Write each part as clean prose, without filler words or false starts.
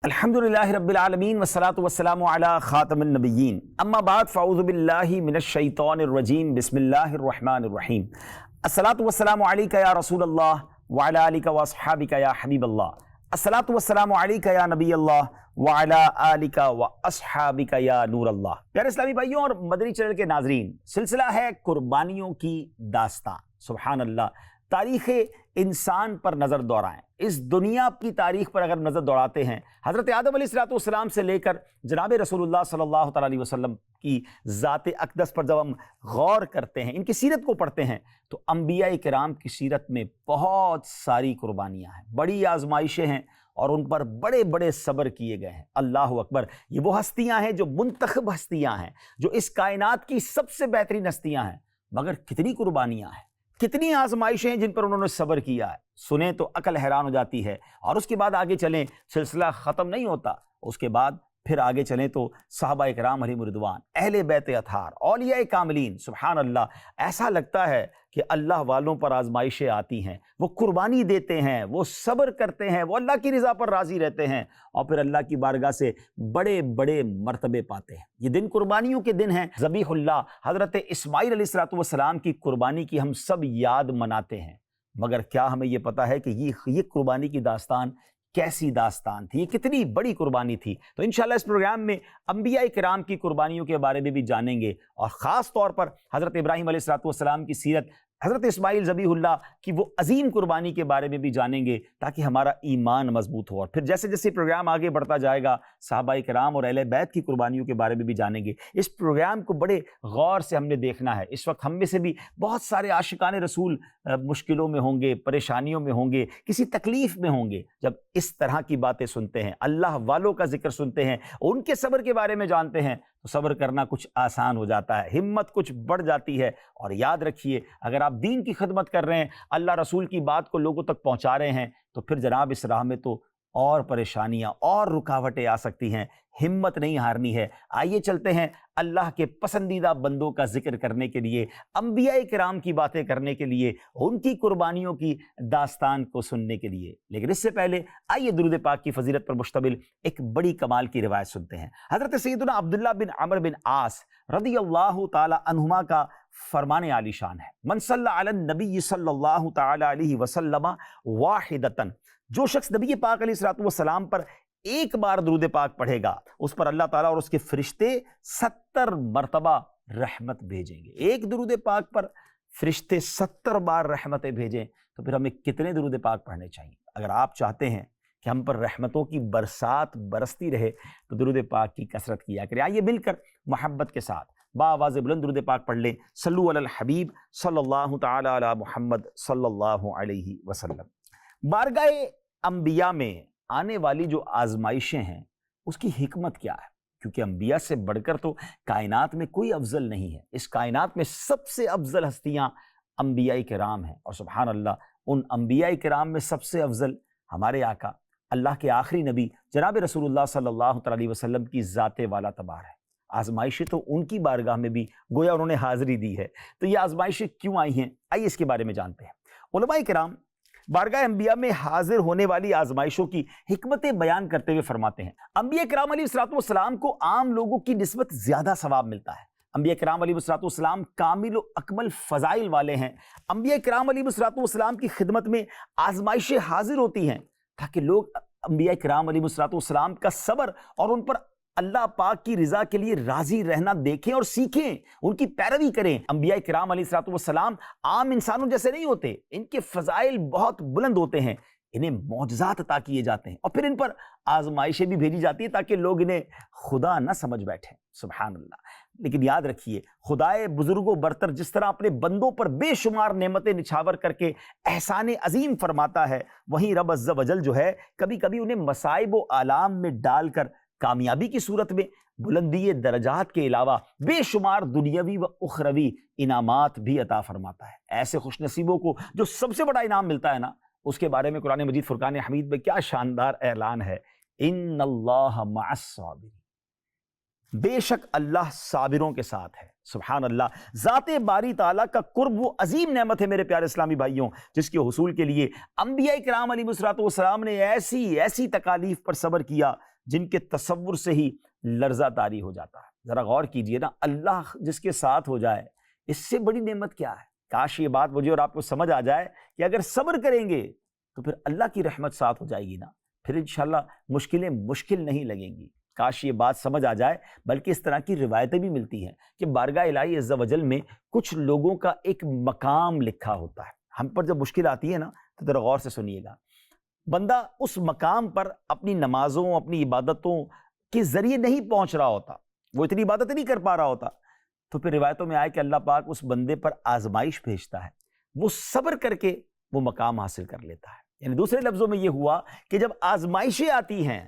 الحمدللہ رب العالمین والصلاة والسلام علی خاتم النبیین اما بعد فاعوذ باللہ من الشیطان الرجیم بسم اللہ الرحمن الرحیم الصلاة والسلام علیکہ یا رسول اللہ وعلی آلک واصحابک یا حبیب اللہ الصلاة والسلام علیکہ یا نبی اللہ وعلی آلک واصحابک یا نور اللہ۔ پیارے اسلامی بھائیوں اور مدنی چینل کے ناظرین، سلسلہ ہے قربانیوں کی داستان۔ سبحان اللہ، تاریخ انسان پر نظر دوڑائیں۔ اس دنیا کی تاریخ پر اگر نظر دوڑاتے ہیں، حضرت آدم علیہ السلام سے لے کر جناب رسول اللہ صلی اللہ تعالیٰ علیہ وسلم کی ذات اقدس پر جب ہم غور کرتے ہیں، ان کی سیرت کو پڑھتے ہیں، تو انبیاء کرام کی سیرت میں بہت ساری قربانیاں ہیں، بڑی آزمائشیں ہیں اور ان پر بڑے بڑے صبر کیے گئے ہیں۔ اللہ اکبر، یہ وہ ہستیاں ہیں جو منتخب ہستیاں ہیں، جو اس کائنات کی سب سے بہترین ہستیاں ہیں، مگر کتنی قربانیاں ہیں، کتنی آزمائشیں ہیں جن پر انہوں نے صبر کیا ہے۔ سنیں تو عقل حیران ہو جاتی ہے۔ اور اس کے بعد آگے چلیں، سلسلہ ختم نہیں ہوتا، اس کے بعد پھر آگے چلیں تو صحابہ اکرام علیہم رضوان، اہل بیت اطہار، اولیاء کاملین، سبحان اللہ، ایسا لگتا ہے کہ اللہ والوں پر آزمائشیں آتی ہیں، وہ قربانی دیتے ہیں، وہ صبر کرتے ہیں، وہ اللہ کی رضا پر راضی رہتے ہیں اور پھر اللہ کی بارگاہ سے بڑے بڑے مرتبے پاتے ہیں۔ یہ دن قربانیوں کے دن ہیں۔ ذبیح اللہ حضرت اسماعیل علیہ السلام کی قربانی کی ہم سب یاد مناتے ہیں، مگر کیا ہمیں یہ پتہ ہے کہ یہ قربانی کی داستان کیسی داستان تھی، یہ کتنی بڑی قربانی تھی؟ تو انشاءاللہ اس پروگرام میں انبیاء کرام کی قربانیوں کے بارے میں بھی جانیں گے، اور خاص طور پر حضرت ابراہیم علیہ السلام کی سیرت، حضرت اسماعیل ذبیح اللہ کی وہ عظیم قربانی کے بارے میں بھی جانیں گے، تاکہ ہمارا ایمان مضبوط ہو۔ اور پھر جیسے جیسے پروگرام آگے بڑھتا جائے گا، صحابہ کرام اور اہل بیت کی قربانیوں کے بارے میں بھی جانیں گے۔ اس پروگرام کو بڑے غور سے ہم نے دیکھنا ہے۔ اس وقت ہم میں سے بھی بہت سارے عاشقان رسول مشکلوں میں ہوں گے، پریشانیوں میں ہوں گے، کسی تکلیف میں ہوں گے۔ جب اس طرح کی باتیں سنتے ہیں، اللہ والوں کا ذکر سنتے ہیں، ان کے صبر کے بارے میں جانتے ہیں، تو صبر کرنا کچھ آسان ہو جاتا ہے، ہمت کچھ بڑھ جاتی ہے۔ اور یاد رکھیے، اگر آپ دین کی خدمت کر رہے ہیں، اللہ رسول کی بات کو لوگوں تک پہنچا رہے ہیں، تو پھر جناب اس راہ میں تو اور پریشانیاں اور رکاوٹیں آ سکتی ہیں، ہمت نہیں ہارنی ہے۔ آئیے چلتے ہیں اللہ کے پسندیدہ بندوں کا ذکر کرنے کے لیے، انبیاء کرام کی باتیں کرنے کے لیے، ان کی قربانیوں کی داستان کو سننے کے لیے۔ لیکن اس سے پہلے آئیے درود پاک کی فضیلت پر مشتمل ایک بڑی کمال کی روایت سنتے ہیں۔ حضرت سیدنا عبداللہ بن عمرو بن عاص رضی اللہ تعالی عنہما کا فرمان عالی شان ہے، من صلی علی النبی صلی اللہ تعالی علیہ وسلم واحدتاً، جو شخص نبی پاک علیہ السلام پر ایک بار درود پاک پڑھے گا، اس پر اللہ تعالیٰ اور اس کے فرشتے 70 مرتبہ رحمت بھیجیں گے۔ ایک درود پاک پر فرشتے 70 بار رحمتیں بھیجیں، تو پھر ہمیں کتنے درود پاک پڑھنے چاہیے؟ اگر آپ چاہتے ہیں کہ ہم پر رحمتوں کی برسات برستی رہے، تو درود پاک کی کثرت کیا کریں۔ آئیے مل کر محبت کے ساتھ بآواز بلند درود پاک پڑھ لیں۔ صلو علی الحبیب صلی اللہ تعالی علی محمد صلی اللہ علیہ وسلم۔ بارگاہ انبیاء میں آنے والی جو آزمائشیں ہیں، اس کی حکمت کیا ہے؟ کیونکہ انبیاء سے بڑھ کر تو کائنات میں کوئی افضل نہیں ہے۔ اس کائنات میں سب سے افضل ہستیاں انبیاء کرام ہیں، اور سبحان اللہ، ان انبیاء کرام میں سب سے افضل ہمارے آقا، اللہ کے آخری نبی جناب رسول اللہ صلی اللہ علیہ وسلم کی ذات والا تبار ہے۔ آزمائشیں تو ان کی بارگاہ میں بھی گویا انہوں نے حاضری دی ہے۔ تو یہ آزمائشیں کیوں آئی ہیں؟ آئیے اس کے بارے میں جانتے ہیں۔ علماء کرام بارگاہ انبیاء میں حاضر ہونے والی آزمائشوں کی حکمتیں بیان کرتے ہوئے فرماتے ہیں، انبیاء کرام علیہ السلام کو عام لوگوں کی نسبت زیادہ ثواب ملتا ہے۔ انبیاء کرام علیہ السلام کامل و اکمل فضائل والے ہیں۔ انبیاء کرام علیہ السلام کی خدمت میں آزمائشیں حاضر ہوتی ہیں، تاکہ لوگ انبیاء کرام علیہ السلام کا صبر اور ان پر اللہ پاک کی رضا کے لیے راضی رہنا دیکھیں اور سیکھیں، ان کی پیروی کریں۔ انبیاء کرام علیہ السلام عام انسانوں جیسے نہیں ہوتے، ان کے فضائل بہت بلند ہوتے ہیں، انہیں معجزات عطا کیے جاتے ہیں، اور پھر ان پر آزمائشیں بھی بھیجی جاتی ہیں تاکہ لوگ انہیں خدا نہ سمجھ بیٹھیں۔ سبحان اللہ۔ لیکن یاد رکھیے، خدائے بزرگ و برتر جس طرح اپنے بندوں پر بے شمار نعمتیں نچھاور کر کے احسان عظیم فرماتا ہے، وہیں رب عز و جل جو ہے کبھی کبھی انہیں مصائب و آلام میں ڈال کر کامیابی کی صورت میں بلندی درجات کے علاوہ بے شمار دنیاوی و اخروی انعامات بھی عطا فرماتا ہے۔ ایسے خوش نصیبوں کو جو سب سے بڑا انعام ملتا ہے نا، اس کے بارے میں قرآن مجید فرقان حمید میں کیا شاندار اعلان ہے، ان اللہ مع الصابرین، بے شک اللہ صابروں کے ساتھ ہے۔ سبحان اللہ، ذات باری تعالیٰ کا قرب وہ عظیم نعمت ہے میرے پیارے اسلامی بھائیوں، جس کے حصول کے لیے انبیاء کرام علیہ السلام نے ایسی تکالیف پر صبر کیا جن کے تصور سے ہی لرزہ طاری ہو جاتا ہے۔ ذرا غور کیجئے نا، اللہ جس کے ساتھ ہو جائے اس سے بڑی نعمت کیا ہے؟ کاش یہ بات مجھے اور آپ کو سمجھ آ جائے کہ اگر صبر کریں گے تو پھر اللہ کی رحمت ساتھ ہو جائے گی نا، پھر انشاءاللہ مشکلیں مشکل نہیں لگیں گی۔ کاش یہ بات سمجھ آ جائے۔ بلکہ اس طرح کی روایتیں بھی ملتی ہیں کہ بارگاہ الہی عز و جل میں کچھ لوگوں کا ایک مقام لکھا ہوتا ہے۔ ہم پر جب مشکل آتی ہے نا تو ذرا غور سے سنیے گا، بندہ اس مقام پر اپنی نمازوں، اپنی عبادتوں کے ذریعے نہیں پہنچ رہا ہوتا، وہ اتنی عبادت نہیں کر پا رہا ہوتا، تو پھر روایتوں میں آئے کہ اللہ پاک اس بندے پر آزمائش بھیجتا ہے، وہ صبر کر کے وہ مقام حاصل کر لیتا ہے۔ یعنی دوسرے لفظوں میں یہ ہوا کہ جب آزمائشیں آتی ہیں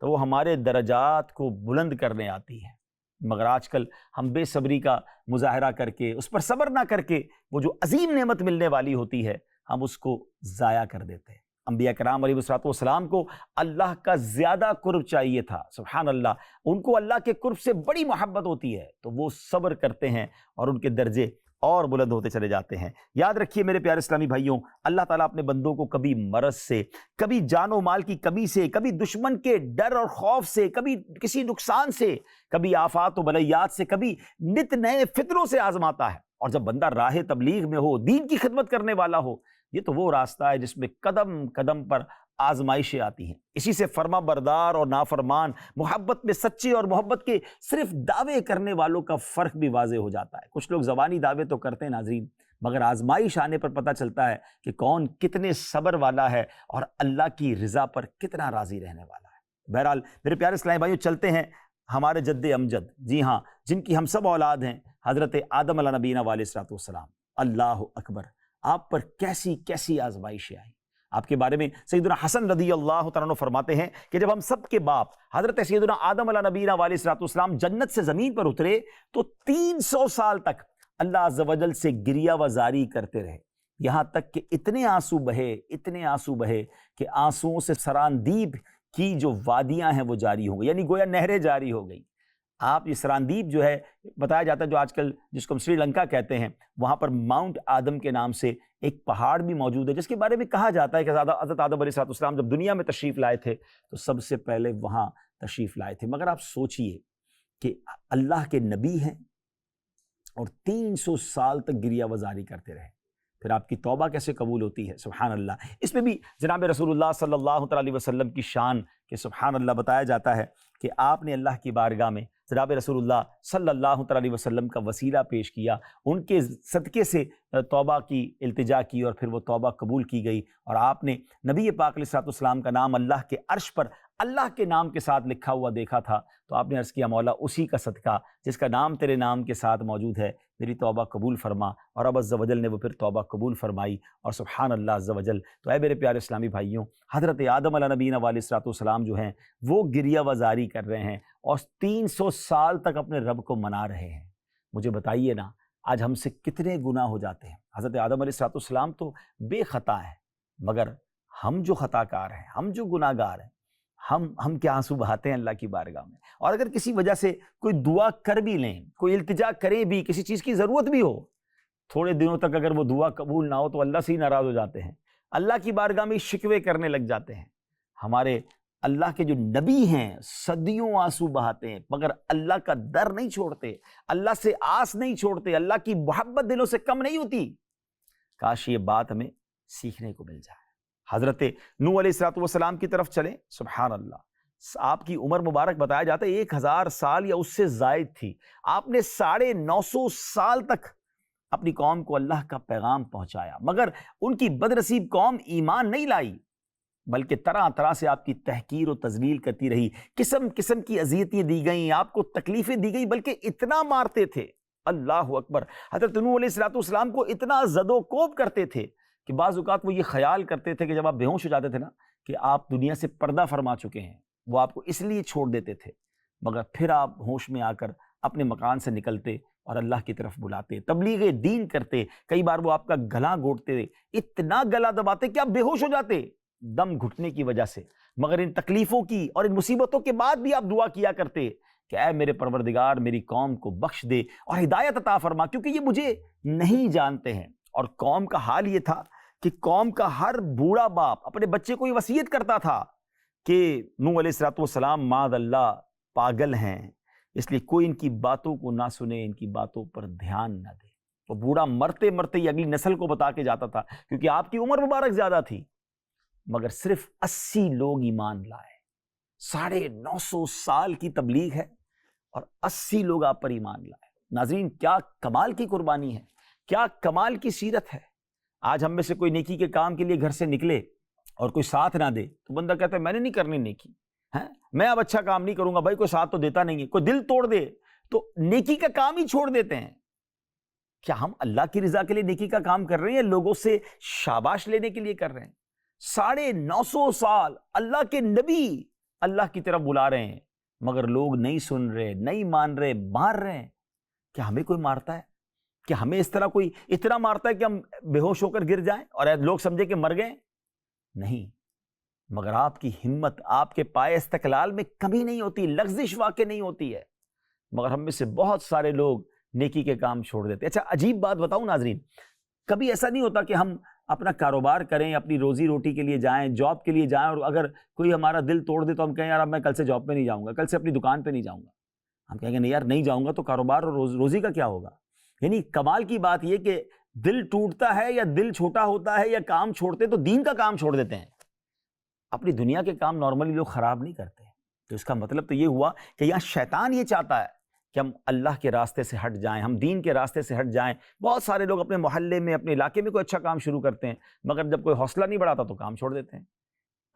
تو وہ ہمارے درجات کو بلند کرنے آتی ہیں، مگر آج کل ہم بے صبری کا مظاہرہ کر کے، اس پر صبر نہ کر کے، وہ جو عظیم نعمت ملنے والی ہوتی ہے ہم اس کو ضائع کر دیتے ہیں۔ انبیاء کرام علیہ السلام کو اللہ کا زیادہ قرب چاہیے تھا، سبحان اللہ، ان کو اللہ کے قرب سے بڑی محبت ہوتی ہے تو وہ صبر کرتے ہیں اور ان کے درجے اور بلند ہوتے چلے جاتے ہیں۔ یاد رکھیے میرے پیارے اسلامی بھائیوں، اللہ تعالیٰ اپنے بندوں کو کبھی مرض سے، کبھی جان و مال کی کمی سے، کبھی دشمن کے ڈر اور خوف سے، کبھی کسی نقصان سے، کبھی آفات و بلیات سے، کبھی نت نئے فتنوں سے آزماتا ہے۔ اور جب بندہ راہ تبلیغ میں ہو، دین کی خدمت کرنے والا ہو، یہ تو وہ راستہ ہے جس میں قدم قدم پر آزمائشیں آتی ہیں۔ اسی سے فرما بردار اور نافرمان، محبت میں سچے اور محبت کے صرف دعوے کرنے والوں کا فرق بھی واضح ہو جاتا ہے۔ کچھ لوگ زبانی دعوے تو کرتے ہیں ناظرین، مگر آزمائش آنے پر پتہ چلتا ہے کہ کون کتنے صبر والا ہے اور اللہ کی رضا پر کتنا راضی رہنے والا ہے۔ بہرحال میرے پیارے اسلامی بھائیوں، چلتے ہیں ہمارے جد امجد، جی ہاں، جن کی ہم سب اولاد ہیں، حضرت آدم علیہ نبینا علیہ السلام۔ اللہ اکبر، آپ پر کیسی کیسی آزمائشیں آئیں۔ آپ کے بارے میں سیدنا حسن رضی اللہ تعالیٰ عنہ فرماتے ہیں کہ جب ہم سب کے باپ حضرت سیدنا آدم علیہ نبینا علیہ السلام جنت سے زمین پر اترے تو 300 سال تک اللہ عز و جل سے گریہ وزاری کرتے رہے، یہاں تک کہ اتنے آنسو بہے کہ آنسوؤں سے سراندیب کی جو وادیاں ہیں وہ جاری ہو گئی، یعنی گویا نہریں جاری ہو گئی۔ آپ یہ سراندیپ جو ہے بتایا جاتا ہے، جو آج کل جس کو ہم سری لنکا کہتے ہیں، وہاں پر ماؤنٹ آدم کے نام سے ایک پہاڑ بھی موجود ہے، جس کے بارے میں کہا جاتا ہے کہ حضرت آدم علیہ السلام جب دنیا میں تشریف لائے تھے تو سب سے پہلے وہاں تشریف لائے تھے۔ مگر آپ سوچئے کہ اللہ کے نبی ہیں اور 300 سال تک گریہ وزاری کرتے رہے، پھر آپ کی توبہ کیسے قبول ہوتی ہے؟ سبحان اللہ۔ اس میں بھی جناب رسول اللہ صلی اللہ علیہ وسلم کی شان کہ سبحان اللہ بتایا جاتا ہے کہ آپ نے اللہ کی بارگاہ میں جناب رسول اللہ صلی اللہ علیہ وسلم کا وسیلہ پیش کیا، ان کے صدقے سے توبہ کی التجا کی اور پھر وہ توبہ قبول کی گئی، اور آپ نے نبی پاک علیہ السلام کا نام اللہ کے عرش پر اللہ کے نام کے ساتھ لکھا ہوا دیکھا تھا، تو آپ نے عرض کیا مولا اسی کا صدقہ جس کا نام تیرے نام کے ساتھ موجود ہے، میری توبہ قبول فرما، اور رب عز و جل نے وہ پھر توبہ قبول فرمائی، اور سبحان اللہ عز و جل۔ تو اے میرے پیارے اسلامی بھائیوں، حضرت آدم علیہ نبینا علیہ السلام جو ہیں وہ گریہ وزاری کر رہے ہیں اور 300 سال تک اپنے رب کو منا رہے ہیں۔ مجھے بتائیے نا، آج ہم سے کتنے گناہ ہو جاتے ہیں۔ حضرت آدم علیہ السلام تو بے خطا ہیں، مگر ہم جو خطا کار ہیں، ہم جو گناہ گار ہیں، ہم کیا آنسو بہاتے ہیں اللہ کی بارگاہ میں۔ اور اگر کسی وجہ سے کوئی دعا کر بھی لیں، کوئی التجا کریں بھی، کسی چیز کی ضرورت بھی ہو، تھوڑے دنوں تک اگر وہ دعا قبول نہ ہو تو اللہ سے ہی ناراض ہو جاتے ہیں، اللہ کی بارگاہ میں شکوے کرنے لگ جاتے ہیں۔ ہمارے اللہ کے جو نبی ہیں صدیوں آنسو بہاتے ہیں، مگر اللہ کا در نہیں چھوڑتے، اللہ سے آس نہیں چھوڑتے، اللہ کی محبت دلوں سے کم نہیں ہوتی۔ کاش یہ بات ہمیں سیکھنے کو مل جائے۔ حضرت نوح علیہ السلام کی طرف چلیں، سبحان اللہ، آپ کی عمر مبارک بتایا جاتا ہے 1000 سال یا اس سے زائد تھی، آپ نے 950 سال تک اپنی قوم کو اللہ کا پیغام پہنچایا، مگر ان کی بدنصیب قوم ایمان نہیں لائی، بلکہ طرح طرح سے آپ کی تحقیر و تذلیل کرتی رہی، قسم قسم کی اذیتیں دی گئیں، آپ کو تکلیفیں دی گئیں، بلکہ اتنا مارتے تھے، اللہ اکبر، حضرت نوح علیہ السلام کو اتنا زد و کوب کرتے تھے کہ بعض اوقات وہ یہ خیال کرتے تھے کہ جب آپ بے ہوش ہو جاتے تھے نا کہ آپ دنیا سے پردہ فرما چکے ہیں، وہ آپ کو اس لیے چھوڑ دیتے تھے، مگر پھر آپ ہوش میں آ کر اپنے مکان سے نکلتے اور اللہ کی طرف بلاتے، تبلیغ دین کرتے، کئی بار وہ آپ کا گلا گھونٹتے، اتنا گلا دباتے کہ آپ بے ہوش ہو جاتے دم گھٹنے کی وجہ سے، مگر ان تکلیفوں کی اور ان مصیبتوں کے بعد بھی آپ دعا کیا کرتے کہ اے میرے پروردگار میری قوم کو بخش دے اور ہدایت عطا فرما، کیونکہ یہ مجھے نہیں جانتے ہیں۔ اور قوم کا حال یہ تھا کہ قوم کا ہر بوڑھا باپ اپنے بچے کو یہ وصیت کرتا تھا کہ نوح علیہ الصلوۃ والسلام معاذ اللہ پاگل ہیں، اس لیے کوئی ان کی باتوں کو نہ سنے، ان کی باتوں پر دھیان نہ دے۔ وہ بوڑھا مرتے مرتے ہی اگلی نسل کو بتا کے جاتا تھا، کیونکہ آپ کی عمر مبارک زیادہ تھی، مگر صرف 80 لوگ ایمان لائے۔ 950 سال کی تبلیغ ہے اور 80 لوگ آپ پر ایمان لائے۔ ناظرین، کیا کمال کی قربانی ہے، کیا کمال کی سیرت ہے۔ آج ہم میں سے کوئی نیکی کے کام کے لیے گھر سے نکلے اور کوئی ساتھ نہ دے تو بندہ کہتا ہے میں نے نہیں کرنی نیکی، میں اب اچھا کام نہیں کروں گا، بھائی کوئی ساتھ تو دیتا نہیں ہے۔ کوئی دل توڑ دے تو نیکی کا کام ہی چھوڑ دیتے ہیں۔ کیا ہم اللہ کی رضا کے لیے نیکی کا کام کر رہے ہیں یا لوگوں سے شاباش لینے کے لیے کر رہے ہیں؟ 950 سال اللہ کے نبی اللہ کی طرف بلا رہے ہیں، مگر لوگ نہیں سن رہے، نہیں مان رہے، مار رہے ہیں۔ کیا ہمیں کوئی مارتا ہے؟ کیا ہمیں اس طرح کوئی اتنا مارتا ہے کہ ہم بے ہوش ہو کر گر جائیں اور لوگ سمجھے کہ مر گئے؟ نہیں، مگر آپ کی ہمت، آپ کے پائے استقلال میں کمی نہیں ہوتی، لغزش واقع نہیں ہوتی ہے، مگر ہم میں سے بہت سارے لوگ نیکی کے کام چھوڑ دیتے۔ اچھا، عجیب بات بتاؤں ناظرین، کبھی ایسا نہیں ہوتا کہ ہم اپنا کاروبار کریں، اپنی روزی روٹی کے لیے جائیں، جاب کے لیے جائیں، اور اگر کوئی ہمارا دل توڑ دے تو ہم کہیں یار اب میں کل سے جاب پہ نہیں جاؤں گا، کل سے اپنی دکان پہ نہیں جاؤں گا۔ ہم کہیں گے نہیں یار نہیں جاؤں گا تو کاروبار اور روزی کا کیا ہوگا؟ یعنی کمال کی بات یہ کہ دل ٹوٹتا ہے یا دل چھوٹا ہوتا ہے یا کام چھوڑتے تو دین کا کام چھوڑ دیتے ہیں۔ اپنی دنیا کے کام نارملی لوگ خراب نہیں کرتے، تو اس کا مطلب تو یہ ہوا کہ یہاں شیطان یہ چاہتا ہے کہ ہم اللہ کے راستے سے ہٹ جائیں، ہم دین کے راستے سے ہٹ جائیں۔ بہت سارے لوگ اپنے محلے میں، اپنے علاقے میں کوئی اچھا کام شروع کرتے ہیں، مگر جب کوئی حوصلہ نہیں بڑھاتا تو کام چھوڑ دیتے ہیں۔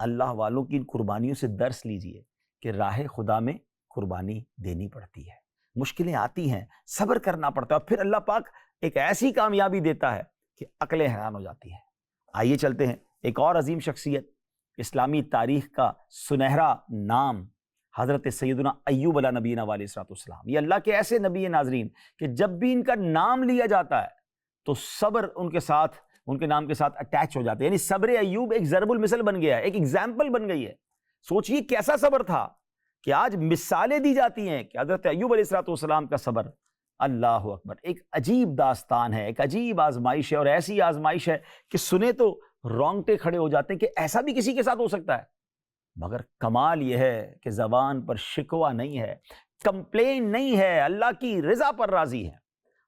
اللہ والوں کی ان قربانیوں سے درس لیجئے کہ راہ خدا میں قربانی دینی پڑتی ہے، مشکلیں آتی ہیں، صبر کرنا پڑتا ہے، اور پھر اللہ پاک ایک ایسی کامیابی دیتا ہے کہ عقلیں حیران ہو جاتی ہیں۔ آئیے چلتے ہیں ایک اور عظیم شخصیت، اسلامی تاریخ کا سنہرا نام، حضرت سیدنا ایوب علیہ نبینا علیہ الصلوۃ والسلام۔ یہ اللہ کے ایسے نبی ہیں ناظرین کہ جب بھی ان کا نام لیا جاتا ہے تو صبر ان کے ساتھ، ان کے نام کے ساتھ اٹیچ ہو جاتے ہیں، یعنی صبر ایوب ایک ضرب المثل بن گیا ہے، ایک ایگزامپل بن گئی ہے۔ سوچئے کیسا صبر تھا کہ آج مثالیں دی جاتی ہیں کہ حضرت ایوب علیہ الصلوۃ والسلام کا صبر، اللہ اکبر، ایک عجیب داستان ہے، ایک عجیب آزمائش ہے، اور ایسی آزمائش ہے کہ سنے تو رونگٹے کھڑے ہو جاتے ہیں کہ ایسا بھی کسی کے ساتھ ہو سکتا ہے۔ مگر کمال یہ ہے کہ زبان پر شکوہ نہیں ہے، کمپلین نہیں ہے، اللہ کی رضا پر راضی ہے۔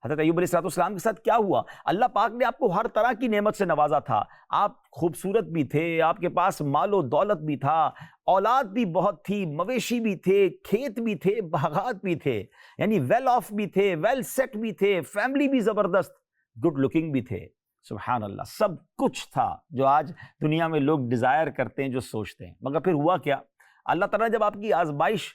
حضرت ایوب علیہ السلام کے ساتھ کیا ہوا؟ اللہ پاک نے آپ کو ہر طرح کی نعمت سے نوازا تھا، آپ خوبصورت بھی تھے، آپ کے پاس مال و دولت بھی تھا، اولاد بھی بہت تھی، مویشی بھی تھے، کھیت بھی تھے، باغات بھی تھے، یعنی ویل آف بھی تھے، ویل سیٹ بھی تھے، فیملی بھی زبردست، گڈ لکنگ بھی تھے، سبحان اللہ، سب کچھ تھا جو آج دنیا میں لوگ ڈیزائر کرتے ہیں، جو سوچتے ہیں۔ مگر پھر ہوا کیا؟ اللہ تعالیٰ نے جب آپ کی آزمائش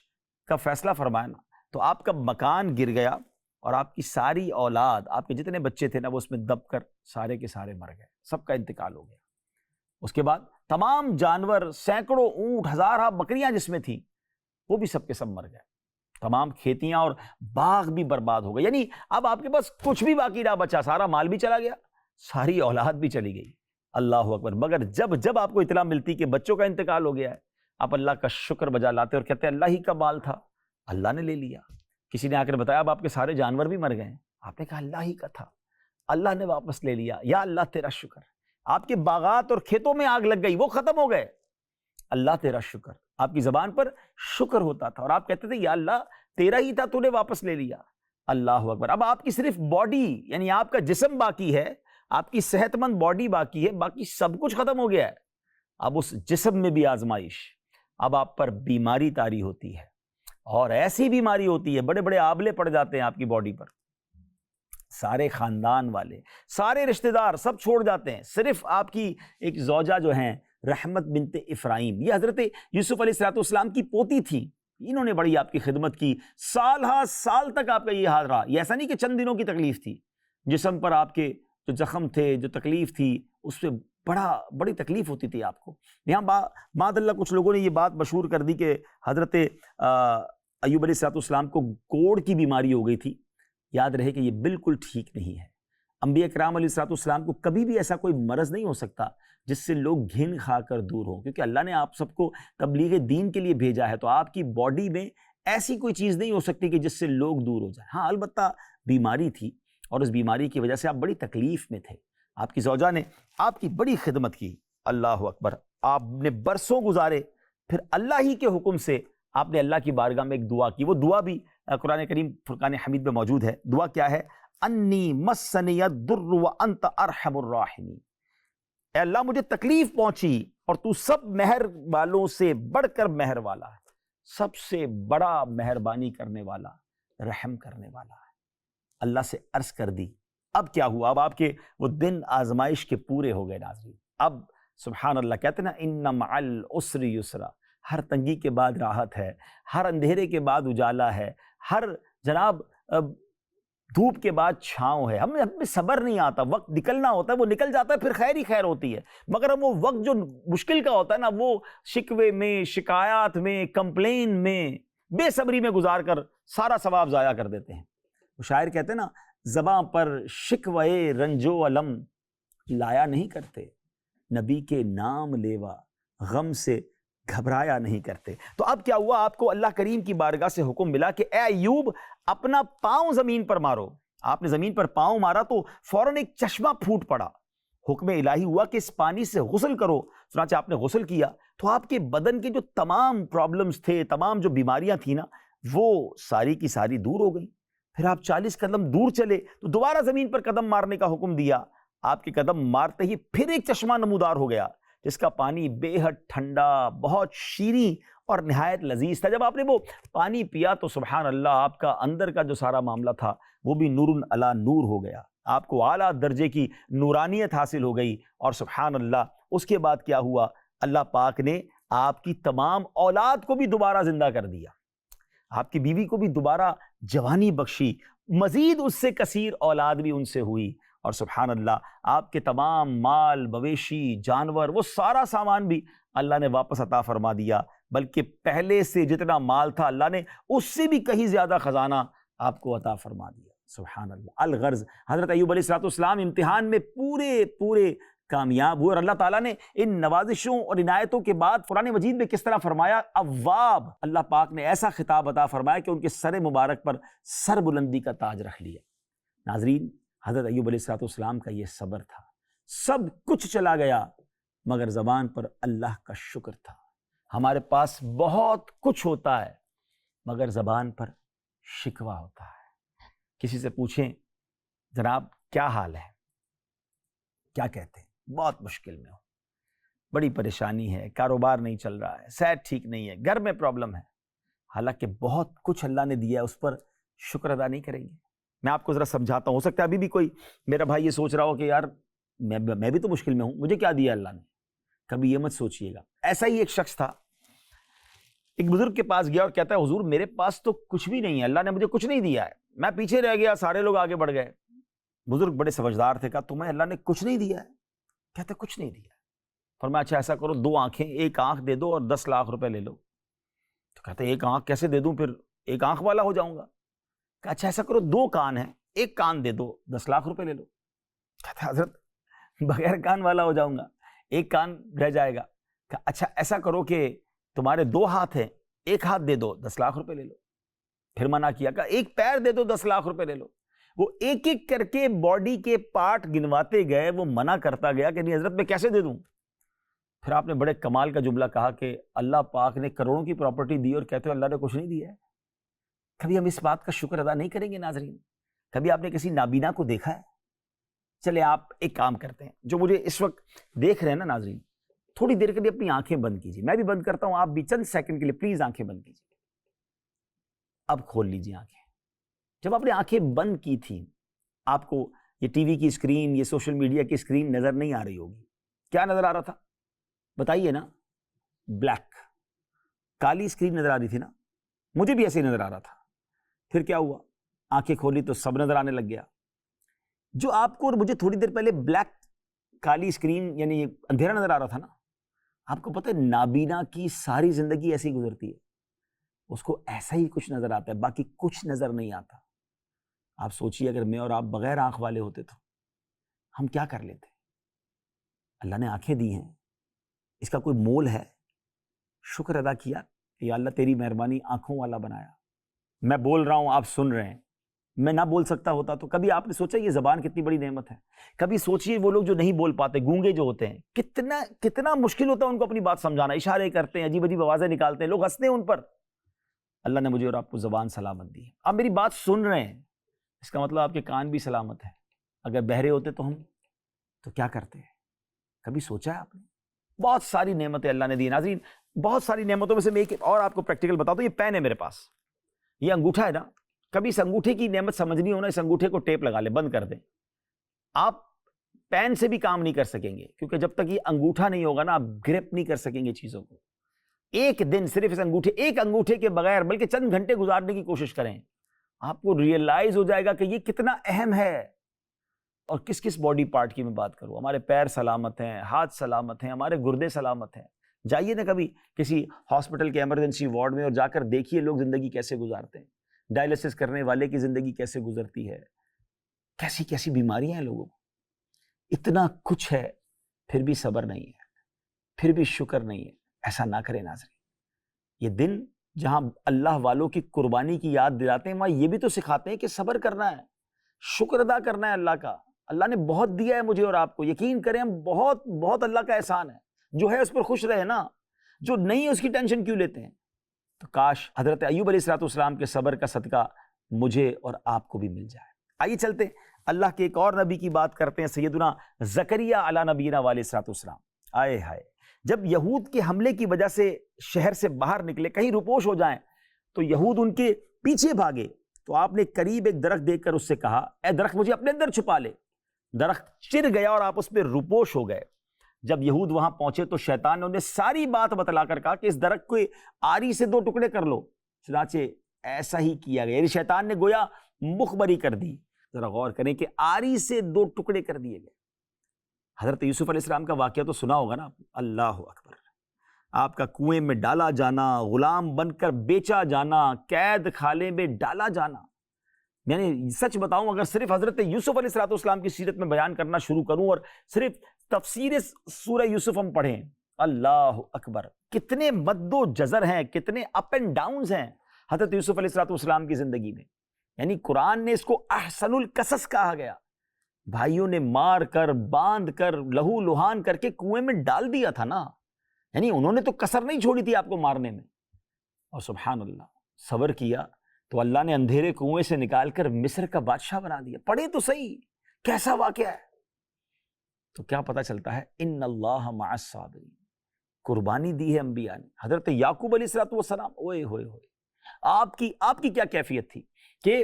کا فیصلہ فرمایا نا، تو آپ کا مکان گر گیا اور آپ کی ساری اولاد، آپ کے جتنے بچے تھے نا، وہ اس میں دب کر سارے کے سارے مر گئے، سب کا انتقال ہو گیا۔ اس کے بعد تمام جانور، سینکڑوں اونٹ، ہزارہ بکریاں جس میں تھیں، وہ بھی سب کے سب مر گئے، تمام کھیتیاں اور باغ بھی برباد ہو گئے، یعنی اب آپ کے پاس کچھ بھی باقی نہ بچا، سارا مال بھی چلا گیا، ساری اولاد بھی چلی گئی، اللہ اکبر۔ مگر جب آپ کو اطلاع ملتی کہ بچوں کا انتقال ہو گیا ہے، آپ اللہ کا شکر بجا لاتے اور کہتے ہیں اللہ ہی کا مال تھا، اللہ نے لے لیا۔ کسی نے آ کر بتایا اب آپ کے سارے جانور بھی مر گئے ہیں، آپ نے کہا اللہ ہی کا تھا، اللہ نے واپس لے لیا، یا اللہ تیرا شکر۔ آپ کے باغات اور کھیتوں میں آگ لگ گئی، وہ ختم ہو گئے، اللہ تیرا شکر۔ آپ کی زبان پر شکر ہوتا تھا اور آپ کہتے تھے یا اللہ تیرا ہی تھا، تو نے واپس لے لیا، اللہ اکبر۔ اب آپ کی صرف باڈی، یعنی آپ کا جسم باقی ہے، آپ کی صحت مند باڈی باقی ہے، باقی سب کچھ ختم ہو گیا ہے۔ اب اس جسم میں بھی آزمائش، اب آپ پر بیماری طاری ہوتی ہے، اور ایسی بیماری ہوتی ہے بڑے بڑے آبلے پڑ جاتے ہیں آپ کی باڈی پر، سارے خاندان والے، سارے رشتہ دار سب چھوڑ جاتے ہیں، صرف آپ کی ایک زوجہ جو ہیں رحمت بنت افراہیم، یہ حضرت یوسف علیہ السلام کی پوتی تھی، انہوں نے بڑی آپ کی خدمت کی، سال ہا سال تک آپ کا یہ حال رہا۔ یہ ایسا نہیں کہ چند دنوں کی تکلیف تھی، جسم پر آپ کے جو زخم تھے، جو تکلیف تھی، اس پہ بڑی تکلیف ہوتی تھی آپ کو۔ یہاں بعد اللہ کچھ لوگوں نے یہ بات مشہور کر دی کہ حضرت ایوب علیہ السلام کو کوڑ کی بیماری ہو گئی تھی۔ یاد رہے کہ یہ بالکل ٹھیک نہیں ہے۔ انبیاء کرام علیہ السلام کو کبھی بھی ایسا کوئی مرض نہیں ہو سکتا جس سے لوگ گھن کھا کر دور ہوں، کیونکہ اللہ نے آپ سب کو تبلیغ دین کے لیے بھیجا ہے، تو آپ کی باڈی میں ایسی کوئی چیز نہیں ہو سکتی کہ جس سے لوگ دور ہو جائیں۔ ہاں البتہ بیماری تھی، اور اس بیماری کی وجہ سے آپ بڑی تکلیف میں تھے، آپ کی زوجہ نے آپ کی بڑی خدمت کی، اللہ اکبر، آپ نے برسوں گزارے، پھر اللہ ہی کے حکم سے آپ نے اللہ کی بارگاہ میں ایک دعا کی. وہ دعا بھی قرآن کریم فرقان حمید میں موجود ہے. دعا کیا ہے؟ انی مسنی الضر وانت ارحم الراحمین. اے اللہ مجھے تکلیف پہنچی اور تو سب مہر والوں سے بڑھ کر مہر والا ہے، سب سے بڑا مہربانی کرنے والا، رحم کرنے والا ہے. اللہ سے عرض کر دی. اب کیا ہوا؟ اب آپ کے وہ دن آزمائش کے پورے ہو گئے ناظرین. اب سبحان اللہ کہتے ہیں نا ان مع العسر یسرا، ہر تنگی کے بعد راحت ہے، ہر اندھیرے کے بعد اجالا ہے، ہر جناب دھوپ کے بعد چھاؤں ہے. ہمیں صبر نہیں آتا، وقت نکلنا ہوتا ہے، وہ نکل جاتا ہے پھر خیر ہی خیر ہوتی ہے، مگر ہم وہ وقت جو مشکل کا ہوتا ہے نا، وہ شکوے میں، شکایات میں، کمپلین میں، بے صبری میں گزار کر سارا ثواب ضائع کر دیتے ہیں. وہ شاعر کہتے ہیں نا زباں پر شکوے رنج و علم لایا نہیں کرتے، نبی کے نام لیوا غم سے گھبرایا نہیں کرتے. تو اب کیا ہوا؟ آپ کو اللہ کریم کی بارگاہ سے حکم ملا کہ اے ایوب اپنا پاؤں زمین پر مارو. آپ نے زمین پر پاؤں مارا تو فوراً ایک چشمہ پھوٹ پڑا. حکم الہی ہوا کہ اس پانی سے غسل کرو. چنانچہ آپ نے غسل کیا تو آپ کے بدن کے جو تمام پرابلمز تھے، تمام جو بیماریاں تھیں نا، وہ ساری کی ساری دور ہو گئیں. پھر آپ 40 قدم دور چلے تو دوبارہ زمین پر قدم مارنے کا حکم دیا. آپ کے قدم مارتے ہی پھر ایک چشمہ نمودار ہو گیا جس کا پانی بے حد ٹھنڈا، بہت شیریں اور نہایت لذیذ تھا. جب آپ نے وہ پانی پیا تو سبحان اللہ آپ کا اندر کا جو سارا معاملہ تھا وہ بھی نور علی نور ہو گیا. آپ کو اعلیٰ درجے کی نورانیت حاصل ہو گئی. اور سبحان اللہ اس کے بعد کیا ہوا؟ اللہ پاک نے آپ کی تمام اولاد کو بھی دوبارہ زندہ کر دیا، آپ کی بیوی کو بھی دوبارہ جوانی بخشی، مزید اس سے کثیر اولاد بھی ان سے ہوئی. اور سبحان اللہ آپ کے تمام مال، مویشی، جانور، وہ سارا سامان بھی اللہ نے واپس عطا فرما دیا، بلکہ پہلے سے جتنا مال تھا اللہ نے اس سے بھی کہیں زیادہ خزانہ آپ کو عطا فرما دیا. سبحان اللہ. الغرض حضرت ایوب علیہ السلام امتحان میں پورے کامیاب ہوئے، اور اللہ تعالیٰ نے ان نوازشوں اور عنایتوں کے بعد قرآن مجید میں کس طرح فرمایا؟ اواب. اللہ پاک نے ایسا خطاب عطا فرمایا کہ ان کے سر مبارک پر سر بلندی کا تاج رکھ لیا. ناظرین حضرت ایوب علیہ السلام کا یہ صبر تھا. سب کچھ چلا گیا مگر زبان پر اللہ کا شکر تھا. ہمارے پاس بہت کچھ ہوتا ہے مگر زبان پر شکوہ ہوتا ہے. کسی سے پوچھیں جناب کیا حال ہے، کیا کہتے ہیں؟ بہت مشکل میں ہو، بڑی پریشانی ہے، کاروبار نہیں چل رہا ہے، صحت ٹھیک نہیں ہے، گھر میں پرابلم ہے. حالانکہ بہت کچھ اللہ نے دیا ہے، اس پر شکر ادا نہیں کریں گے. میں آپ کو ذرا سمجھاتا ہوں. ہو سکتا ہے ابھی بھی کوئی میرا بھائی یہ سوچ رہا ہو کہ یار میں بھی تو مشکل میں ہوں، مجھے کیا دیا اللہ نے. کبھی یہ مت سوچئے گا. ایسا ہی ایک شخص تھا، ایک بزرگ کے پاس گیا اور کہتا ہے حضور میرے پاس تو کچھ بھی نہیں ہے، اللہ نے مجھے کچھ نہیں دیا ہے، میں پیچھے رہ گیا، سارے لوگ آگے بڑھ گئے. بزرگ بڑے سمجھدار تھے، کہا تمہیں اللہ نے کچھ نہیں دیا ہے؟ کہتے کچھ نہیں دیا. فرمایا اچھا ایسا کرو 2 آنکھیں، ایک آنکھ دے دو اور 10 لاکھ روپے لے لو. تو کہتے ایک آنکھ کیسے دے دوں، پھر ایک آنکھ والا ہو جاؤں گا. کہا اچھا ایسا کرو 2 کان ہیں، ایک کان دے دو، 10 لاکھ روپے لے لو. کہتے حضرت بغیر کان والا ہو جاؤں گا، ایک کان رہ جائے گا. کہا اچھا ایسا کرو کہ تمہارے 2 ہاتھ ہیں، ایک ہاتھ دے دو، 10 لاکھ روپے لے لو. پھر منع کیا، کہا ایک پیر دے دو، 10 لاکھ روپے لے لو. وہ ایک ایک کر کے باڈی کے پارٹ گنواتے گئے، وہ منع کرتا گیا کہ نہیں حضرت میں کیسے دے دوں. پھر آپ نے بڑے کمال کا جملہ کہا کہ اللہ پاک نے کروڑوں کی پراپرٹی دی اور کہتے ہو اللہ نے کچھ نہیں دیا ہے. کبھی ہم اس بات کا شکر ادا نہیں کریں گے ناظرین؟ کبھی آپ نے کسی نابینا کو دیکھا ہے؟ چلے آپ ایک کام کرتے ہیں، جو مجھے اس وقت دیکھ رہے ہیں نا ناظرین، تھوڑی دیر کے لیے اپنی آنکھیں بند کیجیے. میں بھی بند کرتا ہوں، آپ بھی چند سیکنڈ کے لیے پلیز آنکھیں بند کیجیے. اب کھول لیجیے آنکھیں. جب آپ نے آنکھیں بند کی تھی آپ کو یہ ٹی وی کی اسکرین، یہ سوشل میڈیا کی اسکرین نظر نہیں آ رہی ہوگی. کیا نظر آ رہا تھا بتائیے نا؟ بلیک، کالی اسکرین نظر آ رہی تھی نا. مجھے بھی ایسے ہی نظر آ رہا تھا. پھر کیا ہوا؟ آنکھیں کھولی تو سب نظر آنے لگ گیا. جو آپ کو اور مجھے تھوڑی دیر پہلے بلیک کالی اسکرین یعنی اندھیرا نظر آ رہا تھا نا، آپ کو پتہ ہے نابینا کی ساری زندگی ایسی گزرتی ہے، اس کو ایسا ہی کچھ نظر آتا ہے، باقی کچھ نظر نہیں آتا. آپ سوچئے اگر میں اور آپ بغیر آنکھ والے ہوتے تو ہم کیا کر لیتے؟ اللہ نے آنکھیں دی ہیں، اس کا کوئی مول ہے؟ شکر ادا کیا کہ یا اللہ تیری مہربانی آنکھوں والا بنایا. میں بول رہا ہوں آپ سن رہے ہیں، میں نہ بول سکتا ہوتا تو؟ کبھی آپ نے سوچا یہ زبان کتنی بڑی نعمت ہے؟ کبھی سوچئے وہ لوگ جو نہیں بول پاتے، گونگے جو ہوتے ہیں، کتنا مشکل ہوتا ہے ان کو اپنی بات سمجھانا، اشارے کرتے ہیں، عجیب عجیب آوازیں نکالتے ہیں، لوگ ہنستے ہیں ان پر۔ اللہ نے مجھے اور آپ کو زبان سلامت دی ہے، آپ میری بات سن رہے ہیں، اس کا مطلب آپ کے کان بھی سلامت ہیں۔ اگر بہرے ہوتے تو ہم تو کیا کرتے ہیں؟ کبھی سوچا ہے آپ نے؟ بہت ساری نعمتیں اللہ نے دی۔ ناظرین، بہت ساری نعمتوں میں سے میں ایک اور آپ کو پریکٹیکل بتاتا ہوں۔ یہ پین ہے میرے پاس، یہ انگوٹھا ہے نا، کبھی اس انگوٹھے کی نعمت سمجھنی ہونا، اس انگوٹھے کو ٹیپ لگا لیں، بند کر دیں۔ آپ پین سے بھی کام نہیں کر سکیں گے، کیونکہ جب تک یہ انگوٹھا نہیں ہوگا نا، آپ گرپ نہیں کر سکیں گے چیزوں کو۔ ایک دن صرف اس ایک انگوٹھے کے بغیر بلکہ چند گھنٹے گزارنے کی کوشش کریں، آپ کو ریئلائز ہو جائے گا کہ یہ کتنا اہم ہے۔ اور کس کس باڈی پارٹ کی میں بات کروں، ہمارے پیر سلامت ہیں، ہاتھ سلامت ہیں، ہمارے گردے سلامت ہیں۔ جائیے نا کبھی کسی ہاسپٹل کے ایمرجنسی وارڈ میں اور جا کر دیکھیے لوگ زندگی کیسے گزارتے ہیں، ڈائلسس کرنے والے کی زندگی کیسے گزرتی ہے، کیسی کیسی بیماریاں ہیں لوگوں کو۔ اتنا کچھ ہے، پھر بھی صبر نہیں ہے، پھر بھی شکر نہیں ہے۔ ایسا نہ کریں ناظرین۔ یہ دن جہاں اللہ والوں کی قربانی کی یاد دلاتے ہیں، وہاں یہ بھی تو سکھاتے ہیں کہ صبر کرنا ہے، شکر ادا کرنا ہے اللہ کا۔ اللہ نے بہت دیا ہے مجھے اور آپ کو، یقین کریں، ہم بہت بہت اللہ کا احسان ہے۔ جو ہے اس پر خوش رہے نا، جو نہیں ہے اس کی ٹینشن کیوں لیتے ہیں؟ تو کاش حضرت ایوب علیہ السلام کے صبر کا صدقہ مجھے اور آپ کو بھی مل جائے۔ آئیے چلتے اللہ کے ایک اور نبی کی بات کرتے ہیں، سیدنا زکریا علی نبینا علیہ السلام۔ آئے ہائے، جب یہود کے حملے کی وجہ سے شہر سے باہر نکلے، کہیں روپوش ہو جائیں، تو یہود ان کے پیچھے بھاگے، تو آپ نے قریب ایک درخت دیکھ کر اس سے کہا، اے درخت مجھے اپنے اندر چھپا لے۔ درخت چر گیا اور آپ اس پہ روپوش ہو گئے۔ جب یہود وہاں پہنچے تو شیطان نے انہیں ساری بات بتلا کر کہا کہ اس درخت کو آری سے 2 ٹکڑے کر لو۔ چنانچہ ایسا ہی کیا گیا، یعنی شیطان نے گویا مخبری کر دی۔ ذرا غور کریں کہ آری سے 2 ٹکڑے کر دیے گئے۔ حضرت یوسف علیہ السلام کا واقعہ تو سنا ہوگا نا آپ نے۔ اللہ اکبر، آپ کا کنویں میں ڈالا جانا، غلام بن کر بیچا جانا، قید خانے میں ڈالا جانا۔ یعنی سچ بتاؤں، اگر صرف حضرت یوسف علیہ السلام کی سیرت میں بیان کرنا شروع کروں اور صرف تفسیر سورہ یوسف ہم پڑھیں، اللہ اکبر، کتنے مد و جزر ہیں، کتنے اپ اینڈ ڈاؤنز ہیں حضرت یوسف علیہ السلام کی زندگی میں۔ یعنی قرآن نے اس کو احسن القصص کہا گیا۔ بھائیوں نے مار کر، باندھ کر، لہو لہان کر کے کنویں میں ڈال دیا تھا نا، یعنی انہوں نے تو کسر نہیں چھوڑی تھی آپ کو مارنے میں۔ اور سبحان اللہ، صبر کیا تو اللہ نے اندھیرے کنویں سے نکال کر مصر کا بادشاہ بنا دیا۔ پڑھے تو صحیح، کیسا واقعہ ہے۔ تو کیا پتہ چلتا ہے؟ ان اللہ مع الصابرین، قربانی دی ہے انبیاء نے۔ حضرت یعقوب علیہ السلام، اوئے ہوئے ہوئے، آپ کی کیا کیفیت تھی کہ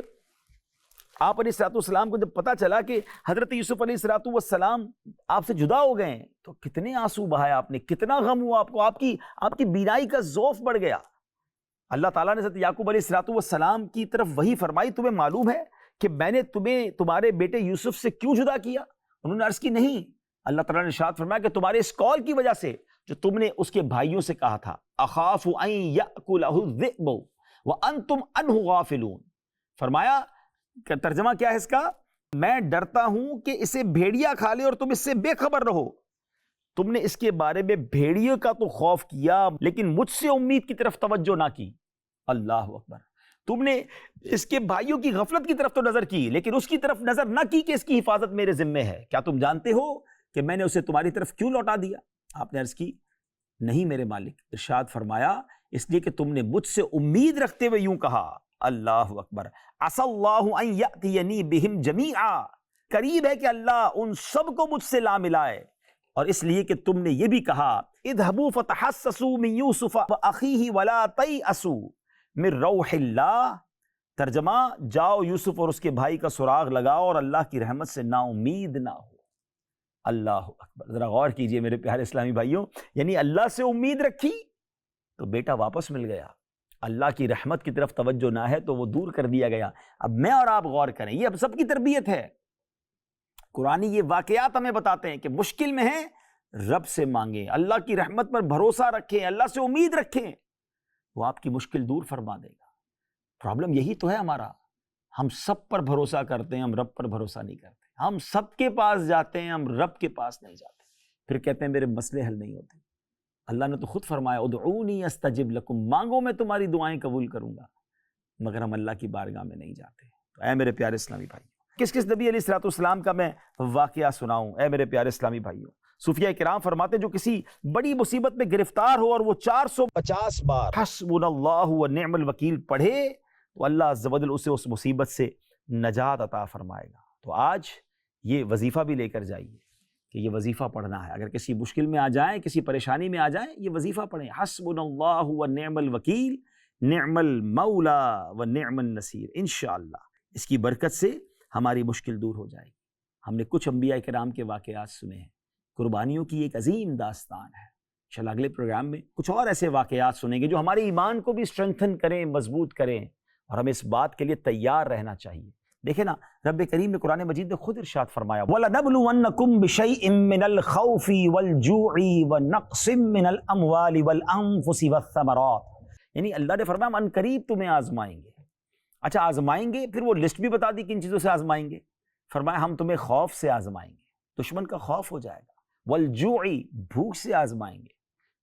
آپ علیہ السلام کو جب پتا چلا کہ حضرت یوسف علیہ السلام آپ سے جدا ہو گئے ہیں، تو کتنے آنسو بہائے آپ نے، کتنا غم ہوا آپ کو، آپ کی بینائی کا ذوف بڑھ گیا۔ اللہ تعالیٰ نے حضرت یعقوب علیہ السلام کی طرف وہی فرمائی، تمہیں معلوم ہے کہ میں نے تمہیں تمہارے بیٹے یوسف سے کیوں جدا کیا؟ انہوں نے عرض کی نہیں۔ اللہ تعالیٰ نے ارشاد فرمایا کہ تمہارے اس قول کی وجہ سے جو تم نے اس کے بھائیوں سے کہا تھا، اخاف ان یاکلہ الذئب وانتم عنہ غافلون۔ فرمایا کہ ترجمہ کیا ہے اس کا؟ میں ڈرتا ہوں کہ اسے بھیڑیا کھا لے اور تم اس سے بے خبر رہو۔ تم نے اس کے بارے میں بھیڑیے کا تو خوف کیا، لیکن مجھ سے امید کی طرف توجہ نہ کی۔ اللہ اکبر، تم نے اس کے بھائیوں کی غفلت کی طرف تو نظر کی، لیکن اس کی طرف نظر نہ کی کہ اس کی حفاظت میرے ذمے ہے۔ کیا تم جانتے ہو کہ میں نے اسے تمہاری طرف کیوں لوٹا دیا؟ آپ نے عرض کی نہیں میرے مالک۔ ارشاد فرمایا اس لیے کہ تم نے مجھ سے امید رکھتے ہوئے یوں کہا، اللہ اکبر، عسى اللہ ان یأتینی بہم جمیعا، قریب ہے کہ اللہ ان سب کو مجھ سے لا ملائے۔ اور اس لیے کہ تم نے یہ بھی کہا، اذهبوا فتحسسوا من یوسف واخیہ ولا تیأسوا من روح اللہ۔ ترجمہ، جاؤ یوسف اور اس کے بھائی کا سراغ لگاؤ اور اللہ کی رحمت سے نا امید نہ ہو۔ اللہ اکبر، ذرا غور کیجئے میرے پیارے اسلامی بھائیوں، یعنی اللہ سے امید رکھی تو بیٹا واپس مل گیا، اللہ کی رحمت کی طرف توجہ نہ ہے تو وہ دور کر دیا گیا۔ اب میں اور آپ غور کریں، یہ اب سب کی تربیت ہے۔ قرآنی یہ واقعات ہمیں بتاتے ہیں کہ مشکل میں ہیں، رب سے مانگیں، اللہ کی رحمت پر بھروسہ رکھیں، اللہ سے امید رکھیں، وہ آپ کی مشکل دور فرما دے گا۔ پرابلم یہی تو ہے ہمارا، ہم سب پر بھروسہ کرتے ہیں، ہم رب پر بھروسہ نہیں کرتے۔ ہم سب کے پاس جاتے ہیں، ہم رب کے پاس نہیں جاتے، پھر کہتے ہیں میرے مسئلے حل نہیں ہوتے۔ اللہ نے تو خود فرمایا، ادعونی استجب لکم، مانگو میں تمہاری دعائیں قبول کروں گا، مگر ہم اللہ کی بارگاہ میں نہیں جاتے۔ تو اے میرے پیارے اسلامی بھائیوں، کس کس نبی علیہ الصلوۃ والسلام کا میں واقعہ سناؤں؟ اے میرے پیارے اسلامی بھائیوں، صوفیہ کرام فرماتے ہیں جو کسی بڑی مصیبت میں گرفتار ہو اور وہ 450 بار حسبنا اللہ و نعم الوکیل پڑھے تو اللہ عز و جل اسے اس مصیبت سے نجات عطا فرمائے گا۔ تو آج یہ وظیفہ بھی لے کر جائیے کہ یہ وظیفہ پڑھنا ہے۔ اگر کسی مشکل میں آ جائیں، کسی پریشانی میں آ جائیں، یہ وظیفہ پڑھیں، حسبنا اللہ و نعم الوکیل نعم المولا و نعم النصیر۔ انشاءاللہ اس کی برکت سے ہماری مشکل دور ہو جائے گی۔ ہم نے کچھ انبیاء کرام کے واقعات سنے ہیں، قربانیوں کی ایک عظیم داستان ہے۔ انشاءاللہ اگلے پروگرام میں کچھ اور ایسے واقعات سنیں گے جو ہمارے ایمان کو بھی اسٹرینتھن کریں، مضبوط کریں، اور ہمیں اس بات کے لیے تیار رہنا چاہیے۔ دیکھیں نا، رب کریم نے قرآن مجید میں خود ارشاد فرمایا وَلَنَبْلُوَنَّكُمْ بِشَيْءٍ مِّنَ الْخَوْفِ وَالْجُوعِ وَنَقْصٍ مِّنَ الْأَمْوَالِ وَالْأَنفُسِ وَالثَّمَرَاتِ، یعنی اللہ نے فرمایا ہم ان قریب تمہیں آزمائیں گے۔ اچھا آزمائیں گے، پھر وہ لسٹ بھی بتا دی کن چیزوں سے آزمائیں گے۔ فرمایا ہم تمہیں خوف سے آزمائیں گے، دشمن کا خوف ہو جائے گا، والجوع بھوک سے آزمائیں گے،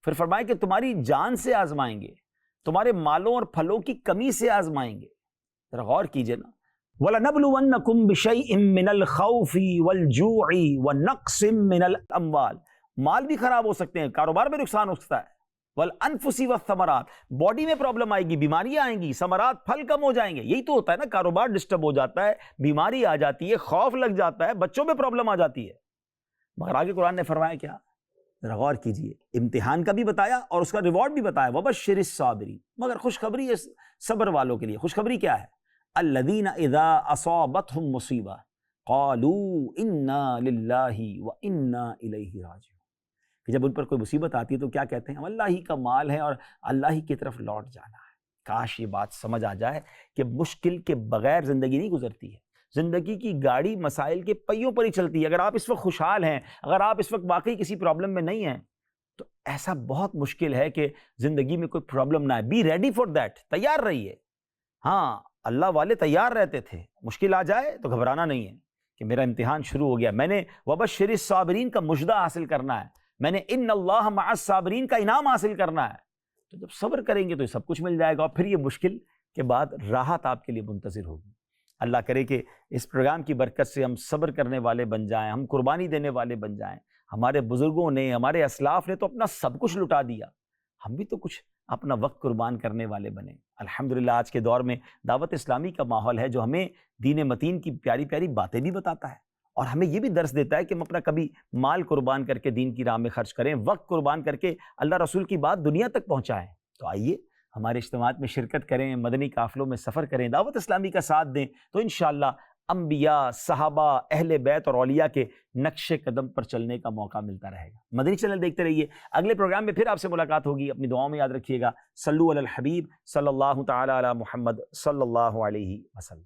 پھر فرمایا کہ تمہاری جان سے آزمائیں گے، تمہارے مالوں اور پھلوں کی کمی سے آزمائیں گے۔ ذرا غور کیجئے نا، وَلَنَبْلُوَنَّكُمْ بِشَيْءٍ مِّنَ الْخَوْفِ وَالْجُوعِ وَنَقْصٍ مِّنَ الْأَمْوَالِ، مال بھی خراب ہو سکتے ہیں، کاروبار میں نقصان ہو سکتا ہے، وَالْأَنفُسِ وَالثَّمَرَاتِ، باڈی میں پرابلم آئے گی، بیماریاں آئیں گی، ثمرات پھل کم ہو جائیں گے۔ یہی تو ہوتا ہے نا، کاروبار ڈسٹرب ہو جاتا ہے، بیماری آ جاتی ہے، خوف لگ جاتا ہے، بچوں میں پرابلم آ جاتی ہے۔ مگر آگے قرآن نے فرمایا کیا؟ ذرا غور کیجئے، امتحان کا بھی بتایا اور اس کا ریوارڈ بھی بتایا، وَبَشِّرِ الصَّابِرِينَ، مگر خوشخبری ہے صبر والوں کے لیے۔ خوشخبری کیا ہے؟ الذین اذا اصابتهم مصیبہ قالوا انا للہ وانا الیہ راجعون، کہ جب ان پر کوئی مصیبت آتی ہے تو کیا کہتے ہیں؟ ہم اللہ ہی کا مال ہے اور اللہ ہی کی طرف لوٹ جانا ہے۔ کاش یہ بات سمجھ آ جائے کہ مشکل کے بغیر زندگی نہیں گزرتی ہے، زندگی کی گاڑی مسائل کے پہیوں پر ہی چلتی ہے۔ اگر آپ اس وقت خوشحال ہیں، اگر آپ اس وقت واقعی کسی پرابلم میں نہیں ہیں، تو ایسا بہت مشکل ہے کہ زندگی میں کوئی پرابلم نہ آئے۔ بی ریڈی فار دیٹ، تیار رہیے۔ ہاں، اللہ والے تیار رہتے تھے، مشکل آ جائے تو گھبرانا نہیں ہے کہ میرا امتحان شروع ہو گیا، میں نے وبشر الصابرین کا مژدہ حاصل کرنا ہے، میں نے ان اللہ مع الصابرین کا انعام حاصل کرنا ہے۔ تو جب صبر کریں گے تو یہ سب کچھ مل جائے گا، اور پھر یہ مشکل کے بعد راحت آپ کے لیے منتظر ہوگی۔ اللہ کرے کہ اس پروگرام کی برکت سے ہم صبر کرنے والے بن جائیں، ہم قربانی دینے والے بن جائیں۔ ہمارے بزرگوں نے، ہمارے اسلاف نے تو اپنا سب کچھ لٹا دیا، ہم بھی تو کچھ اپنا وقت قربان کرنے والے بنے۔ الحمدللہ آج کے دور میں دعوت اسلامی کا ماحول ہے جو ہمیں دین متین کی پیاری پیاری باتیں بھی بتاتا ہے، اور ہمیں یہ بھی درس دیتا ہے کہ ہم اپنا کبھی مال قربان کر کے دین کی راہ میں خرچ کریں، وقت قربان کر کے اللہ رسول کی بات دنیا تک پہنچائیں۔ تو آئیے ہمارے اجتماعات میں شرکت کریں، مدنی قافلوں میں سفر کریں، دعوت اسلامی کا ساتھ دیں، تو انشاءاللہ انبیاء، صحابہ، اہل بیت اور اولیاء کے نقش قدم پر چلنے کا موقع ملتا رہے گا۔ مدنی چینل دیکھتے رہیے، اگلے پروگرام میں پھر آپ سے ملاقات ہوگی۔ اپنی دعاؤں میں یاد رکھیے گا، صلو علی الحبیب صلی اللہ تعالی علی محمد صلی اللہ علیہ وسلم۔